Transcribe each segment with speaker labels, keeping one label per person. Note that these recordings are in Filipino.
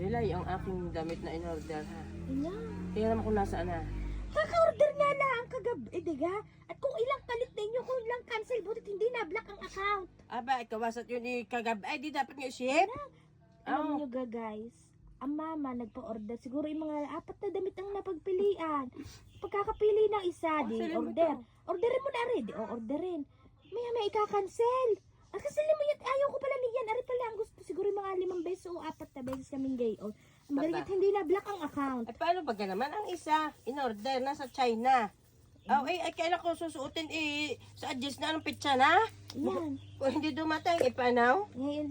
Speaker 1: Delay ang aking damit na in-order ha.
Speaker 2: Ina.
Speaker 1: Kaya naman kung nasaan na.
Speaker 2: Kaka-order nga na ang kagabi, diga? At kung ilang palit na inyo, kung ilang cancel, butit hindi na-block ang account.
Speaker 1: Aba, ikaw wasat yun ni kagab. Ay, di dapat nga ship.
Speaker 2: Alam nyo ga guys, ang mama nagpa-order. Siguro yung mga 4 na damit ang napagpilian. Pagkakapili ng isa, di
Speaker 1: sila mo
Speaker 2: order. Orderin mo na rin, di orderin. May ika-cancel. At cancelin mo yan, ayaw ko pala niyan. Ari pala ang gusto. Siguro yung mga 5 beses o 4 na beses kaming gayon. Magaling at hindi na-block ang account.
Speaker 1: At paano ba naman ang isa in-order nasa China? Oh, ay kailan ko susuotin sa adjust na anong pitsa na?
Speaker 2: Yan.
Speaker 1: Kung hindi dumating, ipanaw?
Speaker 2: Ngayon,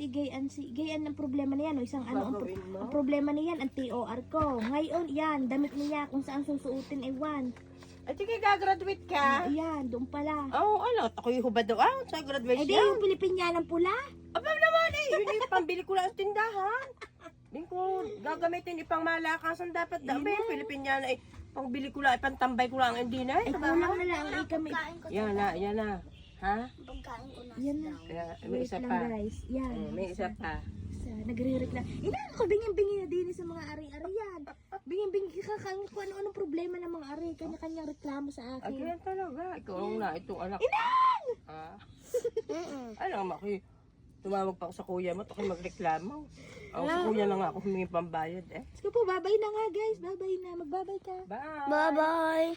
Speaker 2: gayan ang problema na yan. O isang ano,
Speaker 1: Gagawin mo?
Speaker 2: ang problema na yan, ang TOR ko. Ngayon, yan, damit niya kung saan susuotin, ewan.
Speaker 1: Ay, sige, gagraduate ka.
Speaker 2: Ayan, doon pala.
Speaker 1: Oo, ano, ako yung hubad daw sa
Speaker 2: Eh di
Speaker 1: graduation.
Speaker 2: yung Pilipinyanang pula.
Speaker 1: Aba naman yun yung pambili ko lang sa tindahan. Hindi ko gagamitin ipang malakasan dapat. Dami yung Pilipinyana pangbili ko lang, pantambay ko lang, hindi na.
Speaker 2: Ay, kulang na lang. Ay, kami.
Speaker 1: Yan na. Ha?
Speaker 3: Pagkain ko na.
Speaker 2: Yan na.
Speaker 1: May
Speaker 2: Wait
Speaker 1: isa
Speaker 2: lang
Speaker 1: pa.
Speaker 2: guys. Yan.
Speaker 1: May isa pa.
Speaker 2: Nagre-reklam. Inaan ko, bingin-bingi na din sa mga ari-ari yan. Bingin-bingi ka kung ano-anong problema ng mga ari. Kanya-kanyang reklamo sa
Speaker 1: Ay,
Speaker 2: akin.
Speaker 1: kaya talaga. Ikaw lang na itong anak.
Speaker 2: Inaan!
Speaker 1: Ha? Ano, maki. Tumawag pa ako sa kuya mo, ako'y magreklamo. Ako sa kuya na nga ako humingi pambayad eh.
Speaker 2: Sige po, babay na nga guys. Babay na. Magbabay ka.
Speaker 1: Bye!
Speaker 3: Bye-bye.